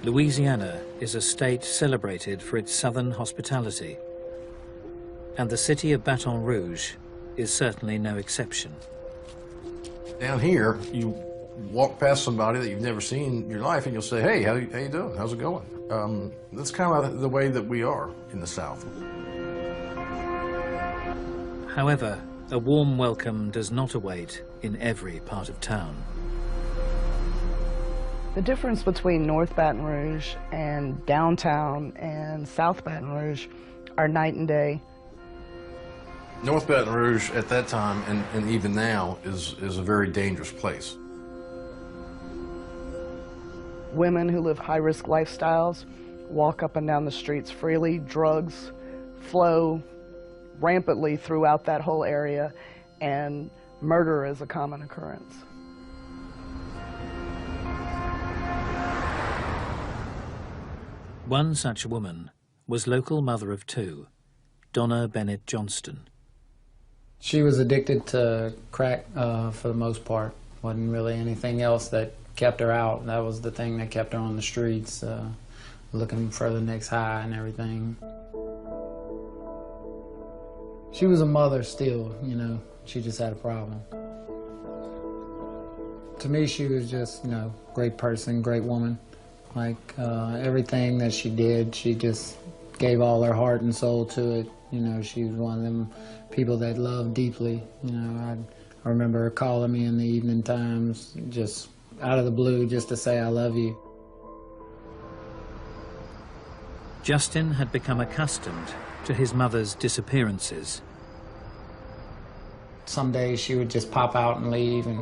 Louisiana is a state celebrated for its southern hospitality, and the city of Baton Rouge is certainly no exception. Down here, you walk past somebody that you've never seen in your life and you'll say, hey, how you doing? How's it going? That's kind of the way that we are in the South. However, a warm welcome does not await in every part of town. The difference between North Baton Rouge and downtown and South Baton Rouge are night and day. North Baton Rouge at that time and even now is a very dangerous place. Women who live high-risk lifestyles walk up and down the streets freely. Drugs flow rampantly throughout that whole area, and murder is a common occurrence. One such woman was local mother of two, Donna Bennett Johnston. She was addicted to crack for the most part. Wasn't really anything else that kept her out. That was the thing that kept her on the streets, looking for the next high and everything. She was a mother still, you know. She just had a problem. To me, she was just, you know, great person, great woman. Like, everything that she did, she just gave all her heart and soul to it. You know, she was one of them people that loved deeply. You know, I remember her calling me in the evening times, just out of the blue, just to say, I love you. Justin had become accustomed to his mother's disappearances. Some days she would just pop out and leave, and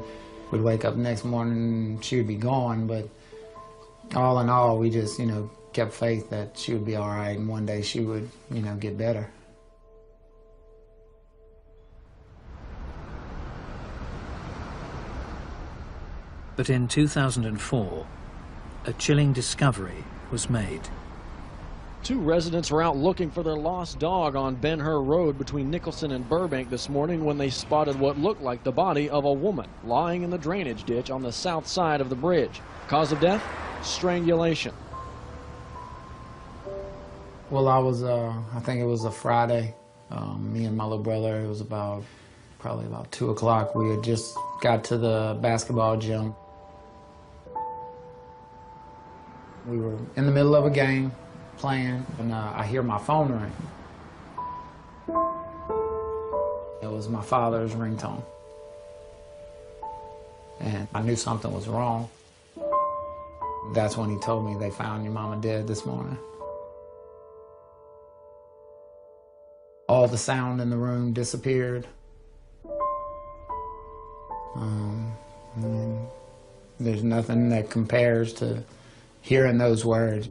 we'd wake up the next morning and she would be gone, but all in all, we just, you know, kept faith that she would be all right and one day she would, you know, get better. But in 2004, a chilling discovery was made. Two residents were out looking for their lost dog on Ben Hur Road between Nicholson and Burbank this morning when they spotted what looked like the body of a woman lying in the drainage ditch on the south side of the bridge. Cause of death? Strangulation. Well, I think it was a Friday. Me and my little brother, it was probably about 2 o'clock. We had just got to the basketball gym. We were in the middle of a game, playing, and I hear my phone ring. It was my father's ringtone. And I knew something was wrong. That's when he told me they found your mama dead this morning. All the sound in the room disappeared. I mean, there's nothing that compares to hearing those words.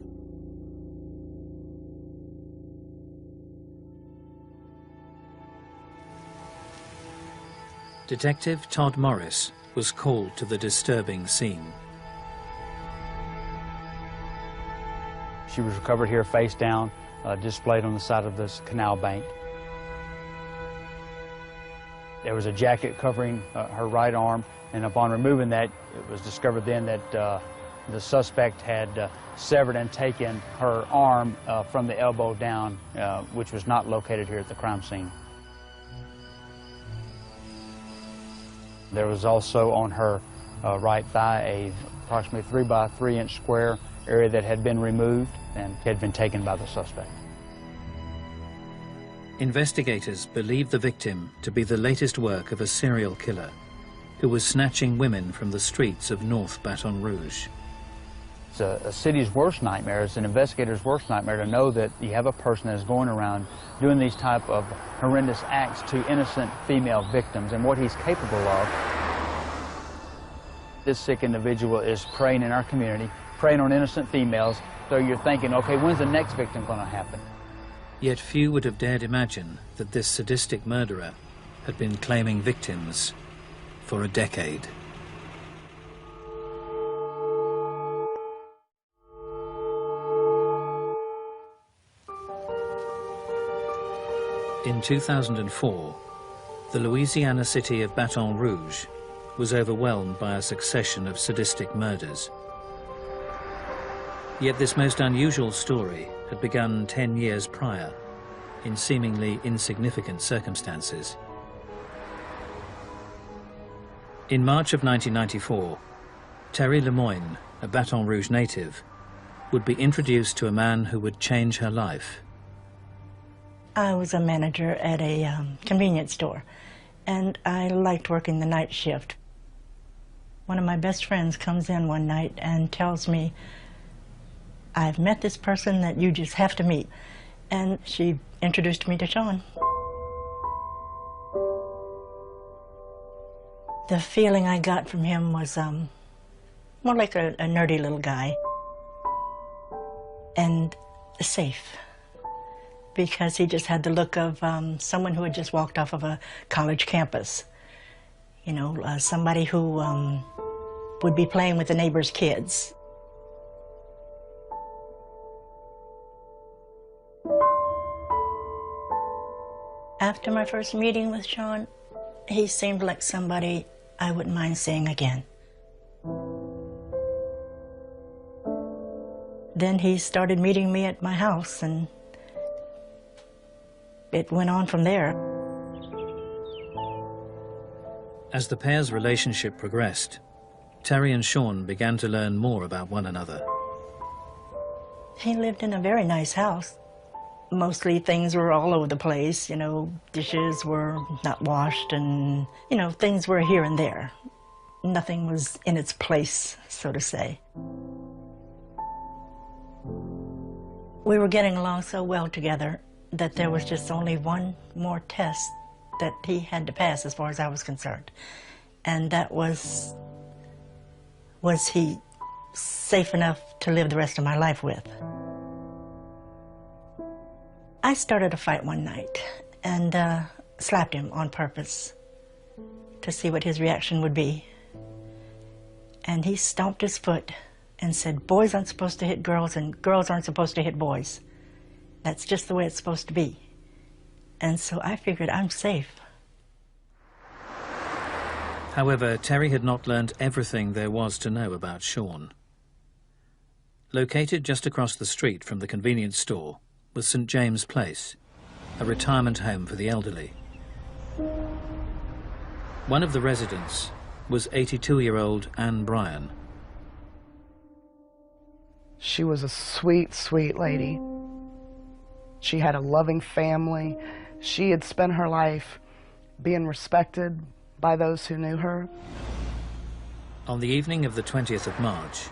Detective Todd Morris was called to the disturbing scene. She was recovered here face down, displayed on the side of this canal bank. There was a jacket covering her right arm, and upon removing that, it was discovered then that the suspect had severed and taken her arm from the elbow down, which was not located here at the crime scene. There was also on her right thigh a approximately 3 by 3 inch square area that had been removed and had been taken by the suspect. Investigators believe the victim to be the latest work of a serial killer who was snatching women from the streets of North Baton Rouge. It's a city's worst nightmare. It's an investigator's worst nightmare to know that you have a person that's going around doing these type of horrendous acts to innocent female victims, and what he's capable of. This sick individual is preying in our community, preying on innocent females, so you're thinking, okay, when's the next victim going to happen? Yet few would have dared imagine that this sadistic murderer had been claiming victims for a decade. In 2004, the Louisiana city of Baton Rouge was overwhelmed by a succession of sadistic murders. Yet this most unusual story had begun 10 years prior, in seemingly insignificant circumstances. In March of 1994, Terry Lemoyne, a Baton Rouge native, would be introduced to a man who would change her life. I was a manager at a convenience store, and I liked working the night shift. One of my best friends comes in one night and tells me, "I've met this person that you just have to meet." And she introduced me to Sean. The feeling I got from him was more like a nerdy little guy, and safe, because he just had the look of someone who had just walked off of a college campus. You know, somebody who would be playing with the neighbor's kids. After my first meeting with Sean, he seemed like somebody I wouldn't mind seeing again. Then he started meeting me at my house, and it went on from there. As the pair's relationship progressed, Terry and Sean began to learn more about one another. He lived in a very nice house. Mostly things were all over the place, you know, dishes were not washed, and, you know, things were here and there. Nothing was in its place, so to say. We were getting along so well together that there was just only one more test that he had to pass as far as I was concerned. And that was he safe enough to live the rest of my life with? I started a fight one night and slapped him on purpose to see what his reaction would be. And he stomped his foot and said, "Boys aren't supposed to hit girls, and girls aren't supposed to hit boys. That's just the way it's supposed to be." And so I figured I'm safe. However, Terry had not learned everything there was to know about Sean. Located just across the street from the convenience store was St. James Place, a retirement home for the elderly. One of the residents was 82-year-old Anne Bryan. She was a sweet, sweet lady. She had a loving family. She had spent her life being respected by those who knew her. On the evening of the 20th of March,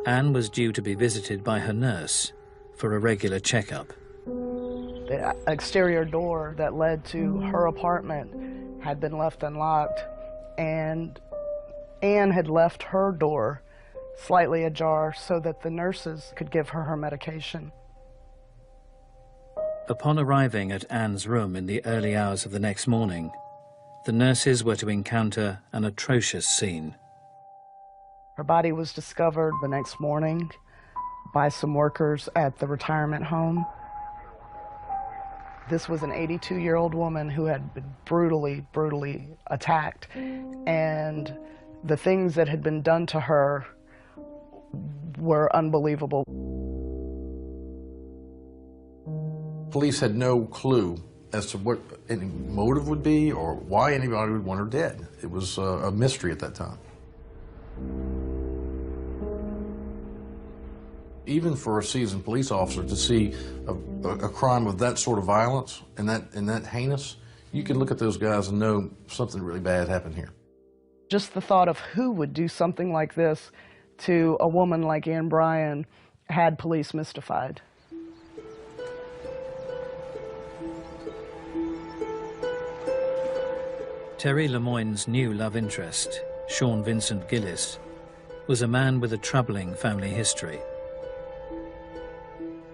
Anne was due to be visited by her nurse for a regular checkup. The exterior door that led to her apartment had been left unlocked, and Anne had left her door slightly ajar so that the nurses could give her her medication. Upon arriving at Anne's room in the early hours of the next morning, the nurses were to encounter an atrocious scene. Her body was discovered the next morning by some workers at the retirement home. This was an 82-year-old woman who had been brutally, brutally attacked, and the things that had been done to her were unbelievable. Police had no clue as to what any motive would be or why anybody would want her dead. It was a mystery at that time. Even for a seasoned police officer to see a crime of that sort of violence and that heinous, you can look at those guys and know something really bad happened here. Just the thought of who would do something like this to a woman like Anne Bryan had police mystified. Terry Lemoyne's new love interest, Sean Vincent Gillis, was a man with a troubling family history.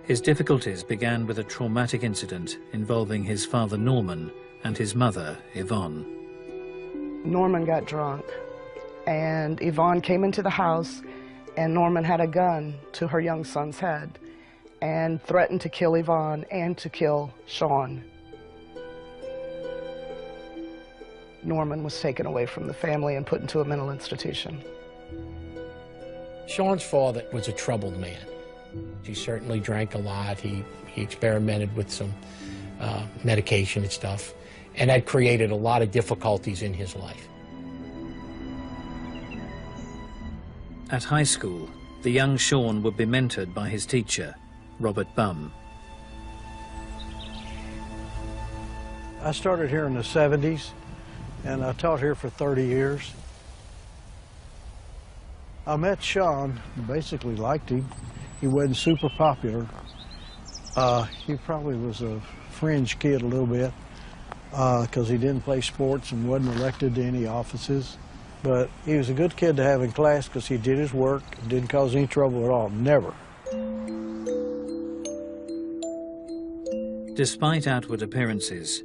His difficulties began with a traumatic incident involving his father Norman and his mother Yvonne. Norman got drunk, and Yvonne came into the house, and Norman had a gun to her young son's head and threatened to kill Yvonne and to kill Sean. Norman was taken away from the family and put into a mental institution. Sean's father was a troubled man. He certainly drank a lot. He experimented with some medication and stuff, and that created a lot of difficulties in his life. At high school, the young Sean would be mentored by his teacher, Robert Bum. I started here in the 70s, and I taught here for 30 years. I met Sean, basically liked him. He wasn't super popular. He probably was a fringe kid a little bit because he didn't play sports and wasn't elected to any offices. But he was a good kid to have in class because he did his work, didn't cause any trouble at all, never. Despite outward appearances,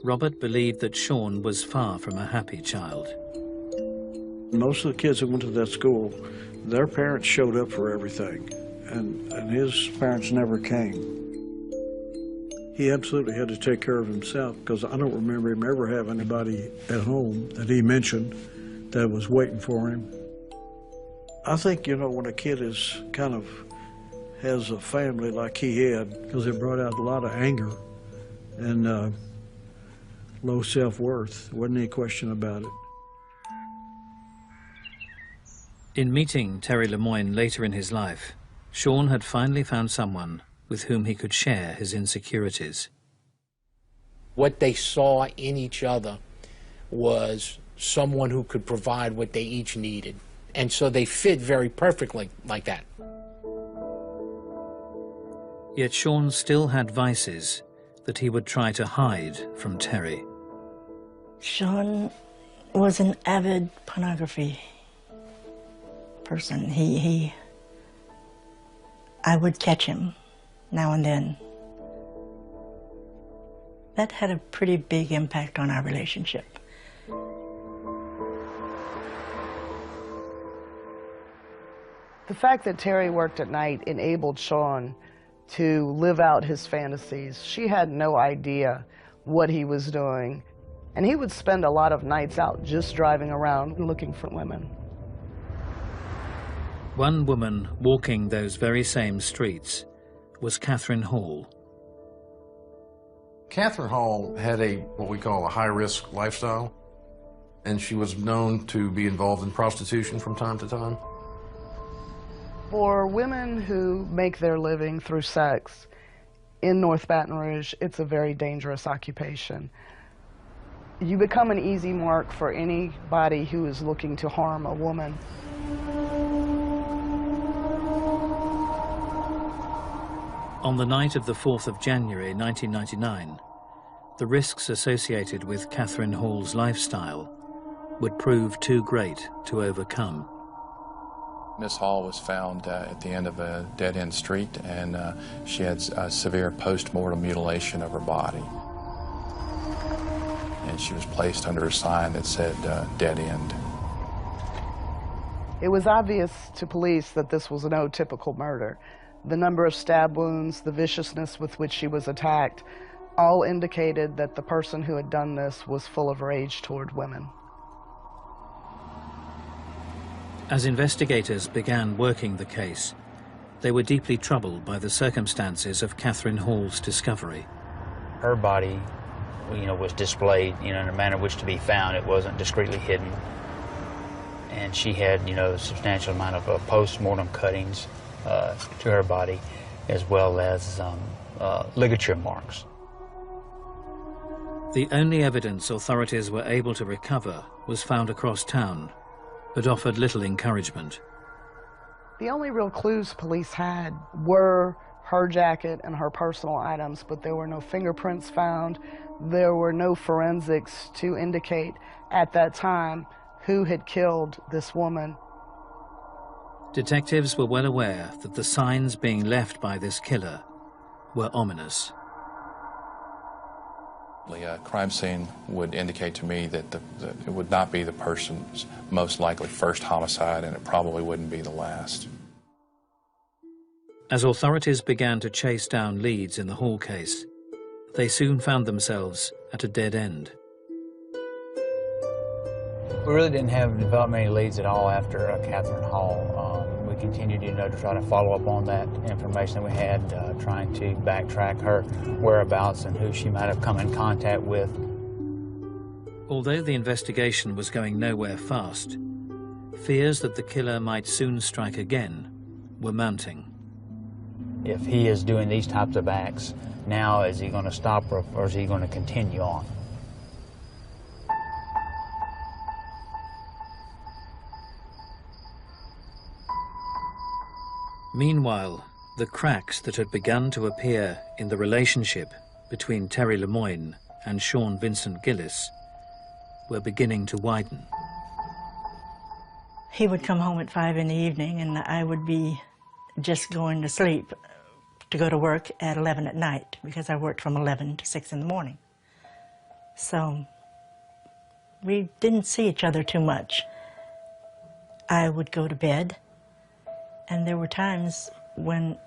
Robert believed that Sean was far from a happy child. Most of the kids that went to that school, their parents showed up for everything, and his parents never came. He absolutely had to take care of himself because I don't remember him ever having anybody at home that he mentioned that was waiting for him. I think, you know, when a kid is kind of has a family like he had, because it brought out a lot of anger and low self-worth. There wasn't any question about it. In meeting Terry Lemoyne later in his life, Sean had finally found someone with whom he could share his insecurities. What they saw in each other was someone who could provide what they each needed. And so they fit very perfectly like that. Yet Sean still had vices that he would try to hide from Terry. Sean was an avid pornography person. I would catch him now and then. That had a pretty big impact on our relationship. The fact that Terry worked at night enabled Sean to live out his fantasies. She had no idea what he was doing, and he would spend a lot of nights out just driving around looking for women. One woman walking those very same streets was Catherine Hall. Catherine Hall had what we call a high-risk lifestyle, and she was known to be involved in prostitution from time to time. For women who make their living through sex in North Baton Rouge, it's a very dangerous occupation. You become an easy mark for anybody who is looking to harm a woman. On the night of the 4th of January 1999, the risks associated with Catherine Hall's lifestyle would prove too great to overcome. Miss Hall was found at the end of a dead-end street, and she had a severe post-mortem mutilation of her body. And she was placed under a sign that said dead end. It was obvious to police that this was no typical murder. The number of stab wounds, the viciousness with which she was attacked, all indicated that the person who had done this was full of rage toward women. As investigators began working the case, they were deeply troubled by the circumstances of Catherine Hall's discovery. Her body, was displayed, in a manner which to be found. It wasn't discreetly hidden. And she had, a substantial amount of post-mortem cuttings to her body, as well as ligature marks. The only evidence authorities were able to recover was found across town, but offered little encouragement. The only real clues police had were her jacket and her personal items, but there were no fingerprints found. There were no forensics to indicate at that time who had killed this woman. Detectives were well aware that the signs being left by this killer were ominous. The crime scene would indicate to me that it would not be the person's most likely first homicide, and it probably wouldn't be the last. As authorities began to chase down leads in the Hall case, they soon found themselves at a dead end. We really didn't have developed many leads at all after Catherine Hall. We continued, to try to follow up on that information that we had, trying to backtrack her whereabouts and who she might have come in contact with. Although the investigation was going nowhere fast, fears that the killer might soon strike again were mounting. If he is doing these types of acts, now is he going to stop or is he going to continue on? Meanwhile, the cracks that had begun to appear in the relationship between Terry Lemoyne and Sean Vincent Gillis were beginning to widen. He would come home at 5 in the evening, and I would be just going to sleep to go to work at 11 at night, because I worked from 11 to 6 in the morning. So we didn't see each other too much. I would go to bed, and there were times when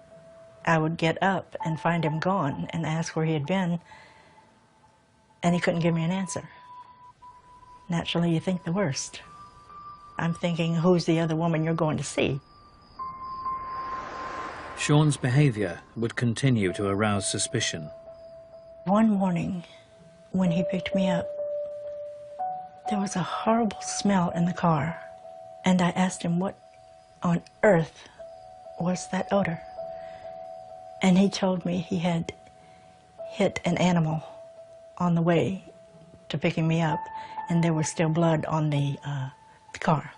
I would get up and find him gone and ask where he had been, and he couldn't give me an answer. Naturally, you think the worst. I'm thinking, who's the other woman you're going to see? Sean's behavior would continue to arouse suspicion. One morning, when he picked me up, there was a horrible smell in the car, and I asked him what on earth was that odor. And he told me he had hit an animal on the way to picking me up, and there was still blood on the car.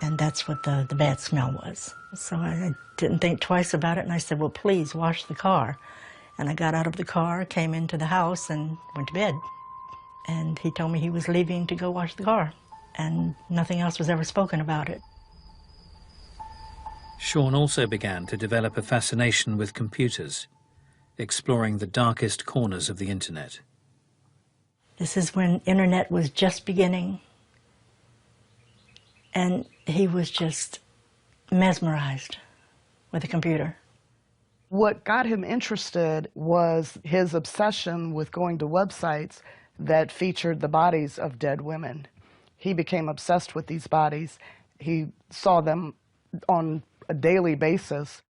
And that's what the bad smell was. So I didn't think twice about it, and I said, well, please wash the car. And I got out of the car, came into the house, and went to bed. And he told me he was leaving to go wash the car, and nothing else was ever spoken about it. Sean also began to develop a fascination with computers, exploring the darkest corners of the internet. This is when internet was just beginning, and he was just mesmerized with a computer. What got him interested was his obsession with going to websites that featured the bodies of dead women. He became obsessed with these bodies. He saw them on a daily basis.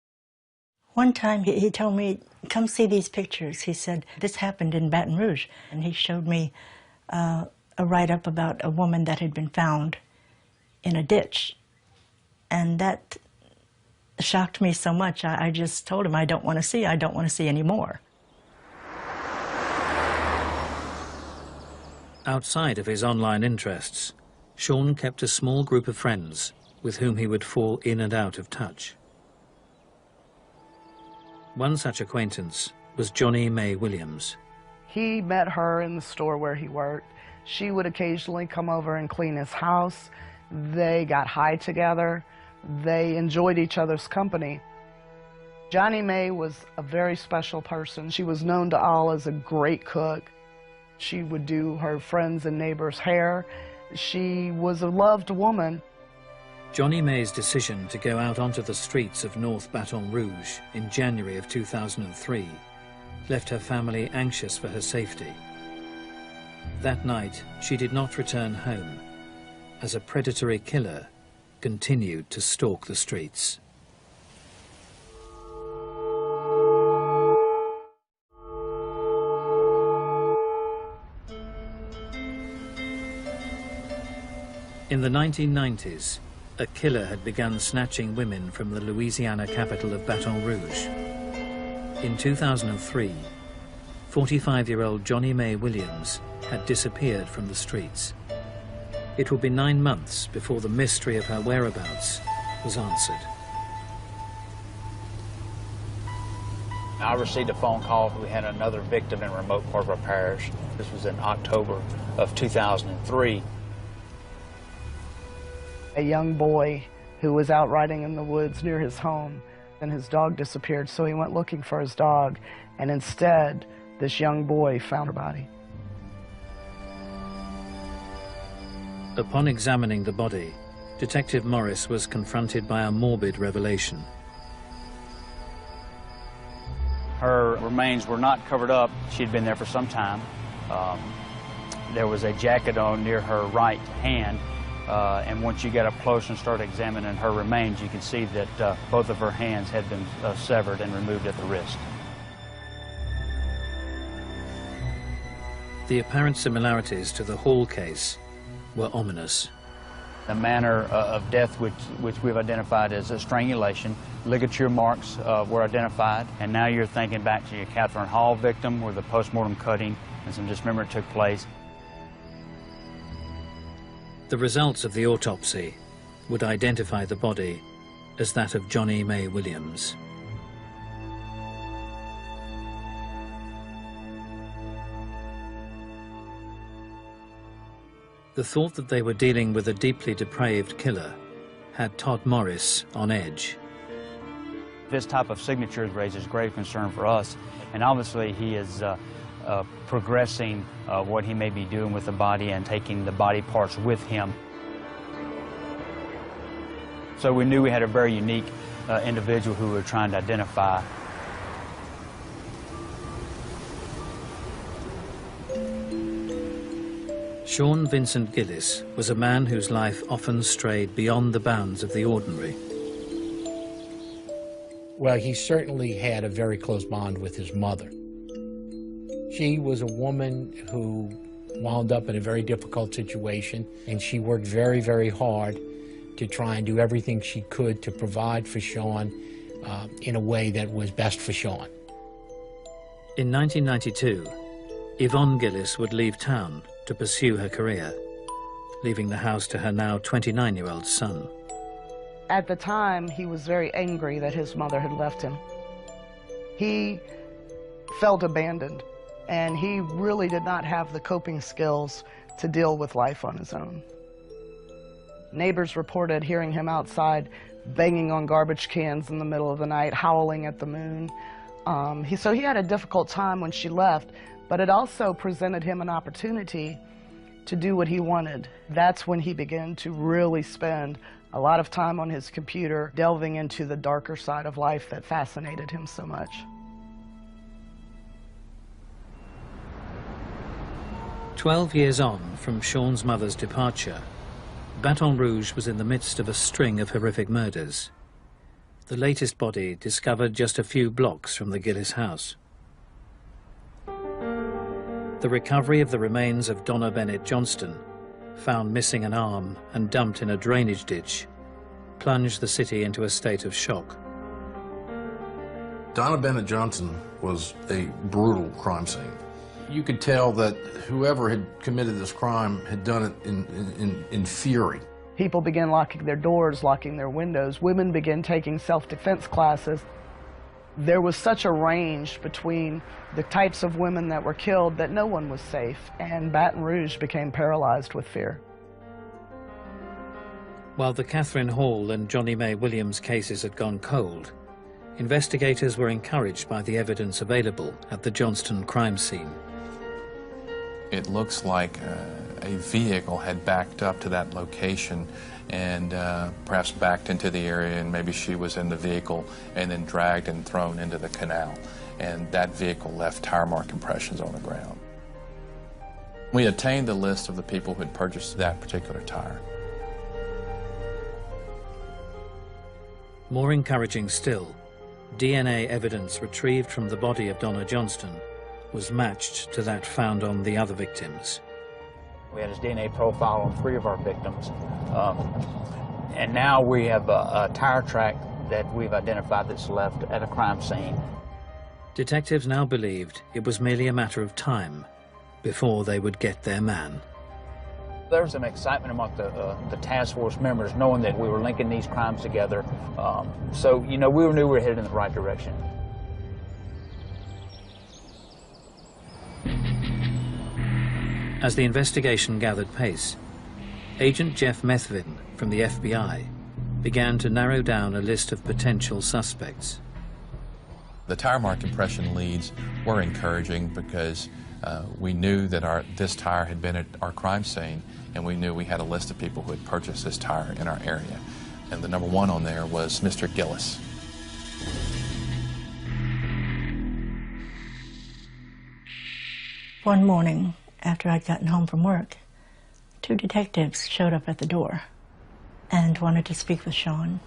One time he told me, come see these pictures. He said, this happened in Baton Rouge. And he showed me a write-up about a woman that had been found in a ditch. And that shocked me so much, I just told him, I don't want to see any more. Outside of his online interests, Sean kept a small group of friends with whom he would fall in and out of touch. One such acquaintance was Johnny Mae Williams. He met her in the store where he worked. She would occasionally come over and clean his house. They got high together. They enjoyed each other's company. Johnny Mae was a very special person. She was known to all as a great cook. She would do her friends' and neighbors' hair. She was a loved woman. Johnny Mae's decision to go out onto the streets of North Baton Rouge in January of 2003 left her family anxious for her safety. That night, she did not return home, as a predatory killer continued to stalk the streets. In the 1990s, a killer had begun snatching women from the Louisiana capital of Baton Rouge. In 2003, 45-year-old Johnny Mae Williams had disappeared from the streets. It would be 9 months before the mystery of her whereabouts was answered. I received a phone call. We had another victim in remote Corporal Parish. This was in October of 2003. A young boy who was out riding in the woods near his home, and his dog disappeared, so he went looking for his dog, and instead, this young boy found her body. Upon examining the body, Detective Morris was confronted by a morbid revelation. Her remains were not covered up. She'd been there for some time. There was a jacket on near her right hand and once you got up close and started examining her remains, you can see that both of her hands had been severed and removed at the wrist. The apparent similarities to the Hall case were ominous. The manner of death, which we've identified as a strangulation, ligature marks were identified, and now you're thinking back to your Catherine Hall victim, where the postmortem cutting and some dismemberment took place. The results of the autopsy would identify the body as that of Johnny May Williams. The thought that they were dealing with a deeply depraved killer had Todd Morris on edge. This type of signatures raises grave concern for us, and obviously he is progressing what he may be doing with the body and taking the body parts with him. So we knew we had a very unique individual who we were trying to identify. Sean Vincent Gillis was a man whose life often strayed beyond the bounds of the ordinary. Well, he certainly had a very close bond with his mother. She was a woman who wound up in a very difficult situation, and she worked very, very hard to try and do everything she could to provide for Sean in a way that was best for Sean. In 1992, Yvonne Gillis would leave town to pursue her career, leaving the house to her now 29-year-old son. At the time, he was very angry that his mother had left him. He felt abandoned, and he really did not have the coping skills to deal with life on his own. Neighbors reported hearing him outside banging on garbage cans in the middle of the night, howling at the moon. So he had a difficult time when she left, but it also presented him an opportunity to do what he wanted. That's when he began to really spend a lot of time on his computer, delving into the darker side of life that fascinated him so much. "12 years on from Sean's mother's departure, Baton Rouge was in the midst of a string of horrific murders. The latest body discovered just a few blocks from the Gillis house. The recovery of the remains of Donna Bennett Johnston, found missing an arm and dumped in a drainage ditch, plunged the city into a state of shock. Donna Bennett Johnston was a brutal crime scene. You could tell that whoever had committed this crime had done it in fury. People began locking their doors, locking their windows. Women began taking self-defense classes. There was such a range between the types of women that were killed that no one was safe, and Baton Rouge became paralyzed with fear. While the Catherine Hall and Johnny May Williams cases had gone cold, investigators were encouraged by the evidence available at the Johnston crime scene. It looks like a vehicle had backed up to that location and perhaps backed into the area, and maybe she was in the vehicle and then dragged and thrown into the canal. And that vehicle left tire mark impressions on the ground. We obtained the list of the people who had purchased that particular tire. More encouraging still, DNA evidence retrieved from the body of Donna Johnston was matched to that found on the other victims. We had his DNA profile on 3 of our victims. And now we have a tire track that we've identified that's left at a crime scene. Detectives now believed it was merely a matter of time before they would get their man. There was some excitement among the task force members knowing that we were linking these crimes together. So, you know, we knew we were headed in the right direction. As the investigation gathered pace, Agent Jeff Methvin from the FBI began to narrow down a list of potential suspects. The tire mark impression leads were encouraging because we knew that this tire had been at our crime scene, and we knew we had a list of people who had purchased this tire in our area. And the number 1 on there was Mr. Gillis. One morning, after I'd gotten home from work, 2 detectives showed up at the door and wanted to speak with Sean.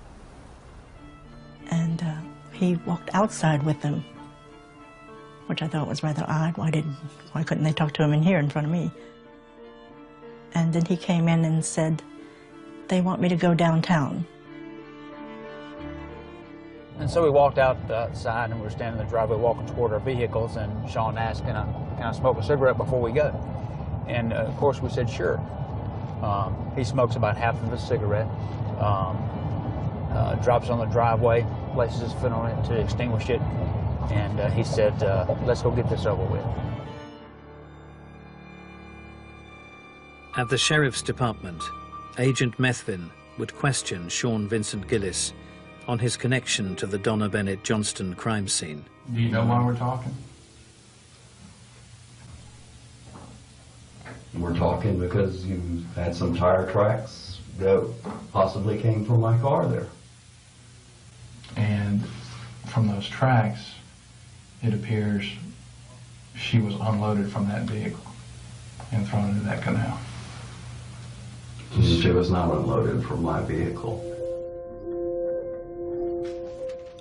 And he walked outside with them, which I thought was rather odd. Why couldn't they talk to him in here in front of me? And then he came in and said, they want me to go downtown. And so we walked outside, and we were standing in the driveway walking toward our vehicles, and Sean asked, can I smoke a cigarette before we go? And of course we said sure. He smokes about half of a cigarette, drops on the driveway, places his foot on it to extinguish it, and he said, let's go get this over with. At the Sheriff's Department, Agent Methvin would question Sean Vincent Gillis on his connection to the Donna Bennett Johnston crime scene. Do you know why we're talking? We're talking because you had some tire tracks that possibly came from my car there. And from those tracks, it appears she was unloaded from that vehicle and thrown into that canal. She was not unloaded from my vehicle.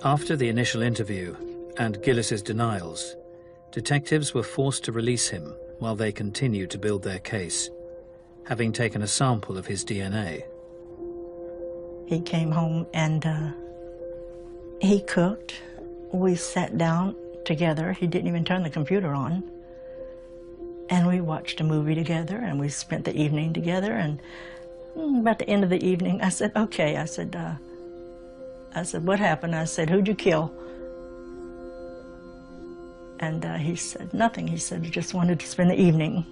After the initial interview and Gillis's denials, detectives were forced to release him while they continued to build their case, having taken a sample of his DNA. He came home and he cooked. We sat down together. He didn't even turn the computer on. And we watched a movie together, and we spent the evening together. And about the end of the evening, I said, okay. I said, what happened? I said, who'd you kill? And he said, nothing. He said, I just wanted to spend the evening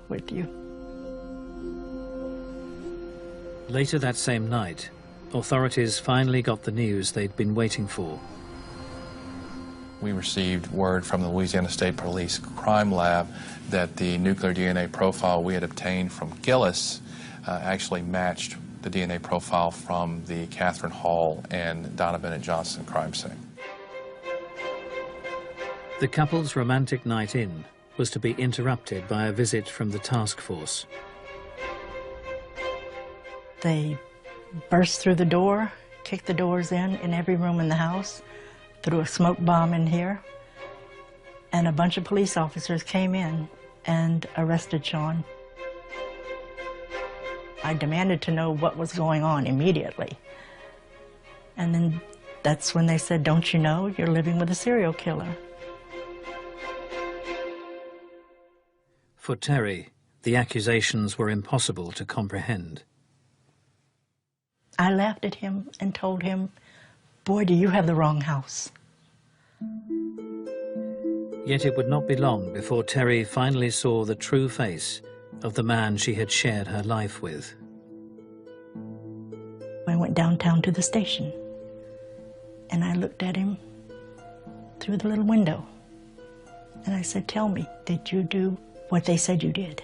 with you. Later that same night, authorities finally got the news they'd been waiting for. We received word from the Louisiana State Police Crime Lab that the nuclear DNA profile we had obtained from Gillis actually matched the DNA profile from the Catherine Hall and Donna Bennett Johnston crime scene. The couple's romantic night in was to be interrupted by a visit from the task force. They burst through the door, kicked the doors in every room in the house, threw a smoke bomb in here, and a bunch of police officers came in and arrested Sean. I demanded to know what was going on immediately. And then that's when they said, don't you know, you're living with a serial killer. For Terry, the accusations were impossible to comprehend. I laughed at him and told him, boy, do you have the wrong house. Yet it would not be long before Terry finally saw the true face of the man she had shared her life with. I went downtown to the station, and I looked at him through the little window, and I said, tell me, did you do what they said you did?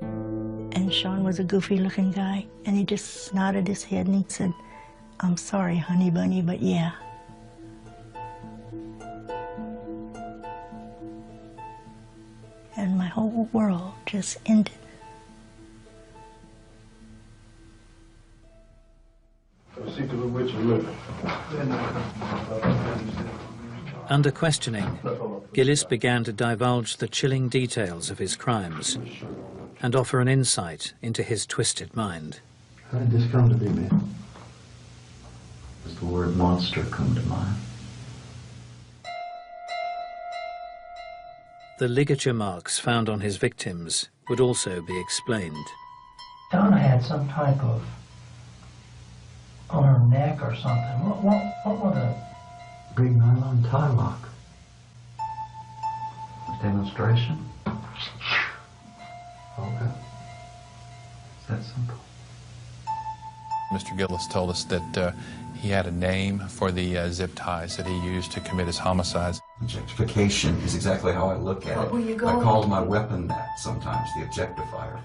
And Sean was a goofy-looking guy, and he just nodded his head and he said, I'm sorry, honey bunny, but yeah. And my whole world just ended. Under questioning, Gillis began to divulge the chilling details of his crimes and offer an insight into his twisted mind. How did this come to be, man? Does the word monster come to mind? The ligature marks found on his victims would also be explained. Donna had some type of, on her neck or something. What was it? Big nylon tie lock. A demonstration? Okay. It's that simple. Mr. Gillis told us that he had a name for the zip ties that he used to commit his homicides. Objectification is exactly how I look at it. I called my weapon that sometimes, the objectifier,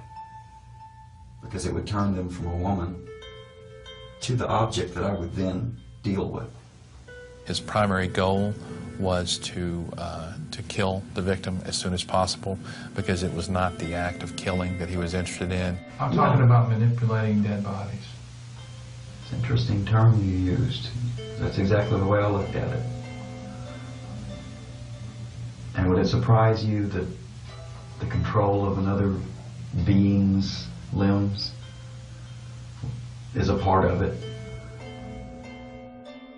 because it would turn them from a woman to the object that I would then deal with. His primary goal was to kill the victim as soon as possible, because it was not the act of killing that he was interested in. I'm talking about manipulating dead bodies. It's an interesting term you used. That's exactly the way I looked at it. And would it surprise you that the control of another being's limbs is a part of it?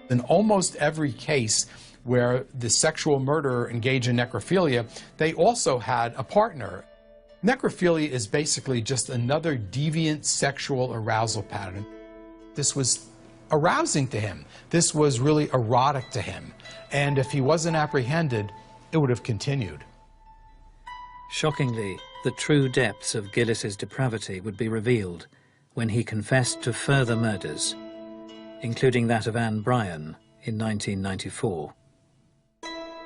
In almost every case where the sexual murderer engaged in necrophilia, they also had a partner. Necrophilia is basically just another deviant sexual arousal pattern. This was arousing to him. This was really erotic to him. And if he wasn't apprehended, it would have continued. Shockingly, the true depths of Gillis's depravity would be revealed when he confessed to further murders, including that of Anne Bryan in 1994.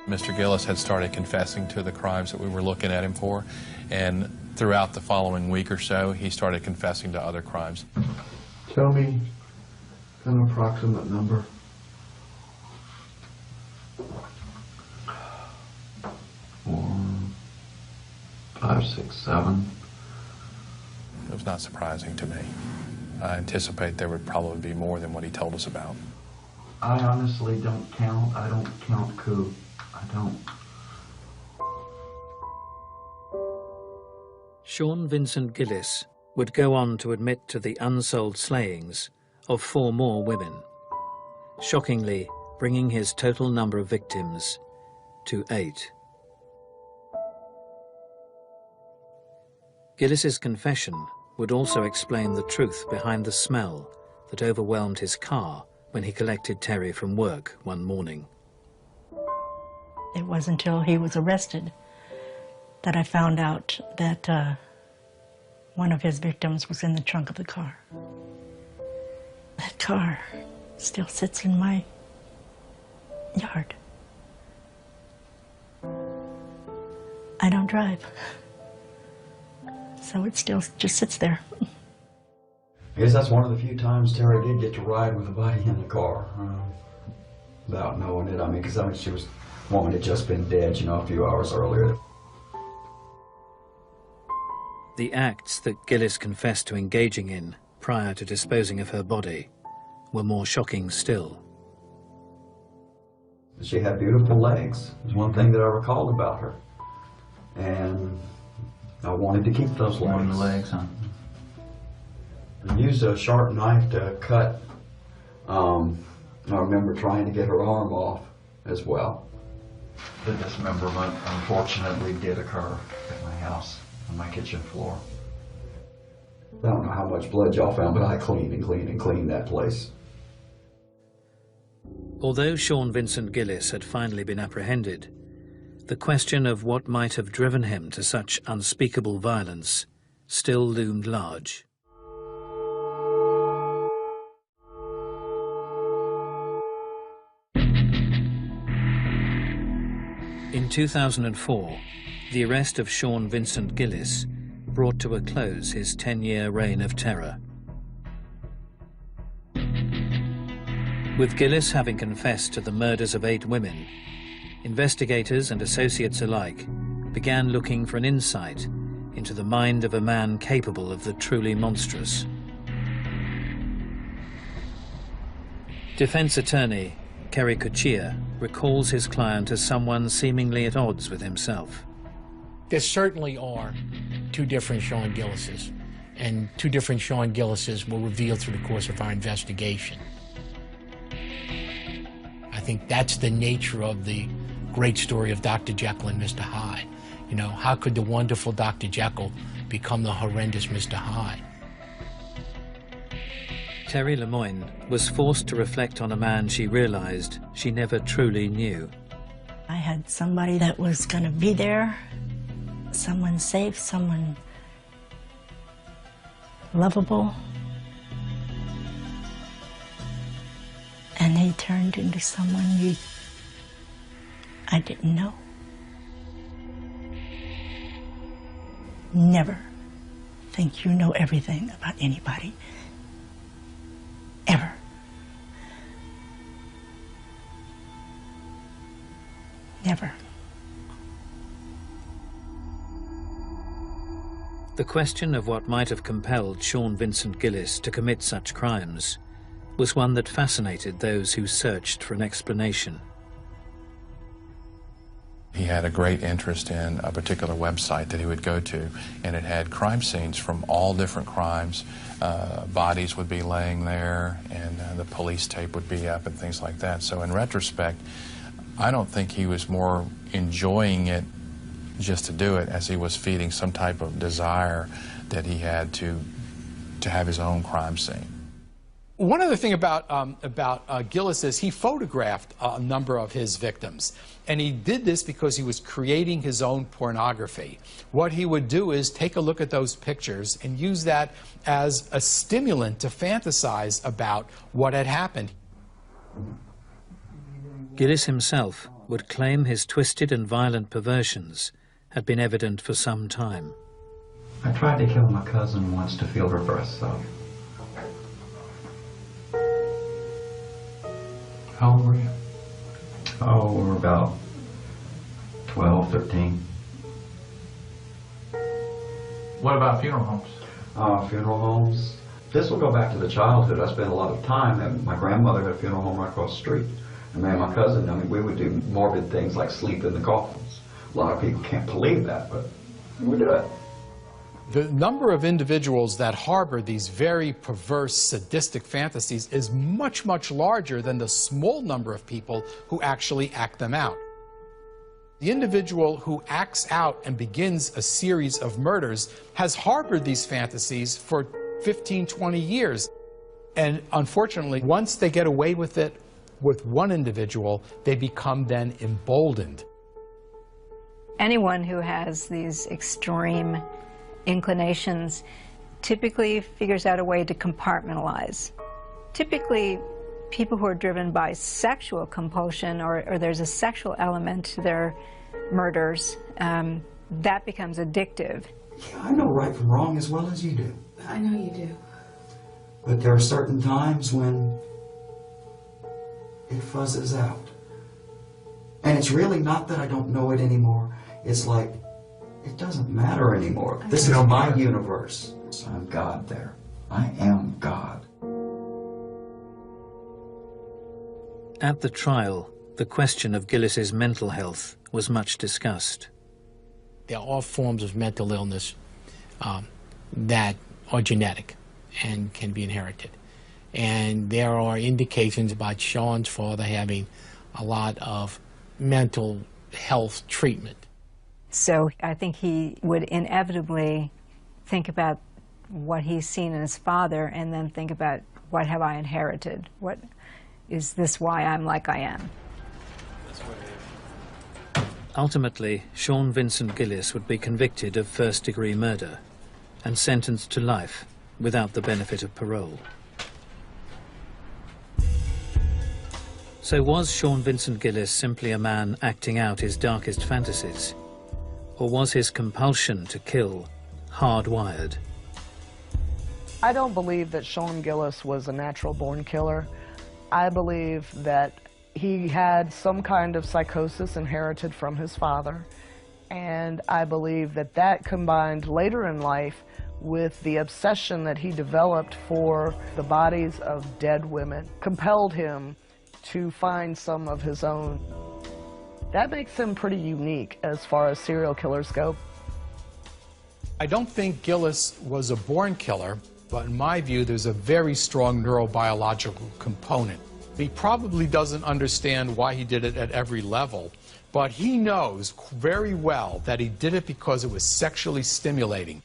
Mr. Gillis had started confessing to the crimes that we were looking at him for, and throughout the following week or so, he started confessing to other crimes. Tell me an approximate number. 4, 5, 6, 7. It was not surprising to me. I anticipate there would probably be more than what he told us about. I honestly don't count. I don't count coup. I don't. Sean Vincent Gillis would go on to admit to the unsolved slayings of 4 more women, shockingly bringing his total number of victims to 8. Gillis's confession would also explain the truth behind the smell that overwhelmed his car when he collected Terry from work one morning. It wasn't until he was arrested that I found out that one of his victims was in the trunk of the car. That car still sits in my yard. I don't drive, so it still just sits there. I guess that's one of the few times Terry did get to ride with a body in the car, without knowing it. I mean, because she was, woman had just been dead, you know, a few hours earlier. The acts that Gillis confessed to engaging in prior to disposing of her body were more shocking still. She had beautiful legs. It was one thing that I recalled about her. And I wanted to keep those legs. One of the legs, huh? I used a sharp knife to cut. I remember trying to get her arm off as well. The dismemberment, unfortunately, did occur at my house, on my kitchen floor. I don't know how much blood y'all found, but I cleaned and cleaned and cleaned that place. Although Sean Vincent Gillis had finally been apprehended, the question of what might have driven him to such unspeakable violence still loomed large. In 2004, the arrest of Sean Vincent Gillis brought to a close his 10-year reign of terror. With Gillis having confessed to the murders of 8 women, investigators and associates alike began looking for an insight into the mind of a man capable of the truly monstrous. Defense attorney Kerry Cuccia recalls his client as someone seemingly at odds with himself. There certainly are 2 different Sean Gillises, and 2 different Sean Gillises were revealed through the course of our investigation. I think that's the nature of the great story of Dr. Jekyll and Mr. Hyde. You know, how could the wonderful Dr. Jekyll become the horrendous Mr. Hyde? Terry Lemoyne was forced to reflect on a man she realized she never truly knew. I had somebody that was going to be there, someone safe, someone lovable, and he turned into someone I didn't know. Never think you know everything about anybody. Ever. Never. The question of what might have compelled Sean Vincent Gillis to commit such crimes was one that fascinated those who searched for an explanation. He had a great interest in a particular website that he would go to, and it had crime scenes from all different crimes. Bodies would be laying there, and the police tape would be up and things like that. So in retrospect, I don't think he was more enjoying it just to do it as he was feeding some type of desire that he had to have his own crime scene. One other thing about Gillis is he photographed a number of his victims, and he did this because he was creating his own pornography. What he would do is take a look at those pictures and use that as a stimulant to fantasize about what had happened. Gillis himself would claim his twisted and violent perversions had been evident for some time. I tried to kill my cousin once to feel her breasts up. How old were you? Oh, we were about 12, 13. What about funeral homes? Funeral homes. This will go back to the childhood. I spent a lot of time, and my grandmother had a funeral home right across the street. And me and my cousin, I mean, we would do morbid things like sleep in the coffins. A lot of people can't believe that, but we do it. The number of individuals that harbor these very perverse, sadistic fantasies is much, much larger than the small number of people who actually act them out. The individual who acts out and begins a series of murders has harbored these fantasies for 15, 20 years. And unfortunately, once they get away with it with one individual, they become then emboldened. Anyone who has these extreme inclinations typically figures out a way to compartmentalize. Typically, people who are driven by sexual compulsion or there's a sexual element to their murders, that becomes addictive. Yeah, I know right from wrong as well as you do. I know you do. But there are certain times when it fuzzes out. And it's really not that I don't know it anymore. It's like, it doesn't matter anymore. This is my universe. I'm God there. I am God. At the trial, the question of Gillis's mental health was much discussed. There are forms of mental illness that are genetic and can be inherited. And there are indications about Sean's father having a lot of mental health treatment. So I think he would inevitably think about what he's seen in his father and then think about, what have I inherited? What is this why I'm like I am? Ultimately, Sean Vincent Gillis would be convicted of first-degree murder and sentenced to life without the benefit of parole. So was Sean Vincent Gillis simply a man acting out his darkest fantasies? Or was his compulsion to kill hardwired? I don't believe that Sean Gillis was a natural-born killer. I believe that he had some kind of psychosis inherited from his father, and I believe that that combined later in life with the obsession that he developed for the bodies of dead women compelled him to find some of his own. That makes him pretty unique as far as serial killers go. I don't think Gillis was a born killer, but in my view, there's a very strong neurobiological component. He probably doesn't understand why he did it at every level, but he knows very well that he did it because it was sexually stimulating.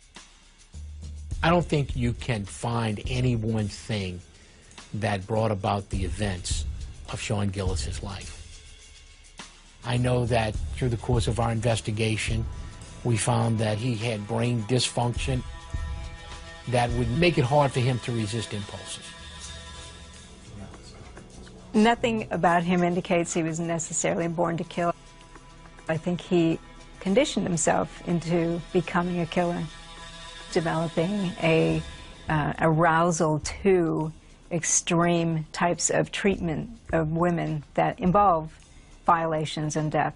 I don't think you can find any one thing that brought about the events of Sean Gillis's life. I know that through the course of our investigation, we found that he had brain dysfunction that would make it hard for him to resist impulses. Nothing about him indicates he was necessarily born to kill. I think he conditioned himself into becoming a killer, developing a arousal to extreme types of treatment of women that involve violations and death.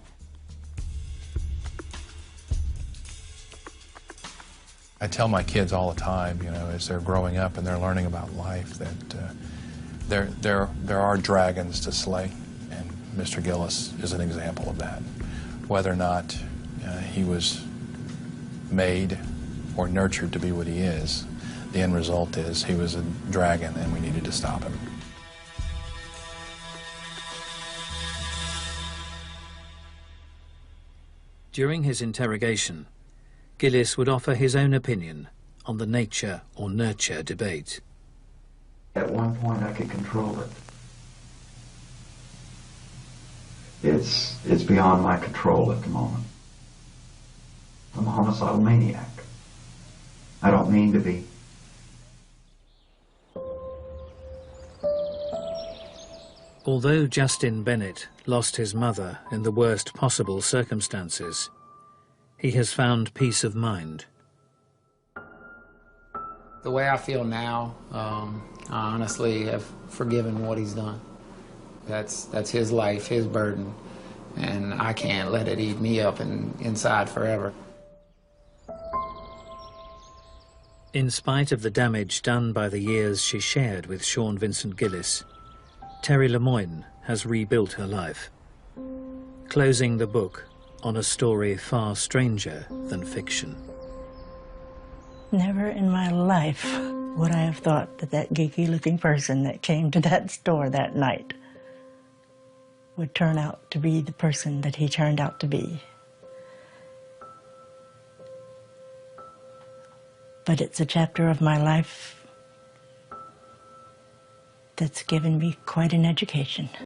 I tell my kids all the time, you know, as they're growing up and they're learning about life, that there are dragons to slay, and Mr. Gillis is an example of that. Whether or not he was made or nurtured to be what he is, the end result is he was a dragon and we needed to stop him. During his interrogation, Gillis would offer his own opinion on the nature or nurture debate. At one point I could control it. It's beyond my control at the moment. I'm a homicidal maniac. I don't mean to be. Although Justin Bennett lost his mother in the worst possible circumstances, he has found peace of mind. The way I feel now, I honestly have forgiven what he's done. That's his life, his burden, and I can't let it eat me up inside forever. In spite of the damage done by the years she shared with Sean Vincent Gillis, Terry Lemoyne has rebuilt her life, closing the book on a story far stranger than fiction. Never in my life would I have thought that that geeky-looking person that came to that store that night would turn out to be the person that he turned out to be. But it's a chapter of my life that's given me quite an education.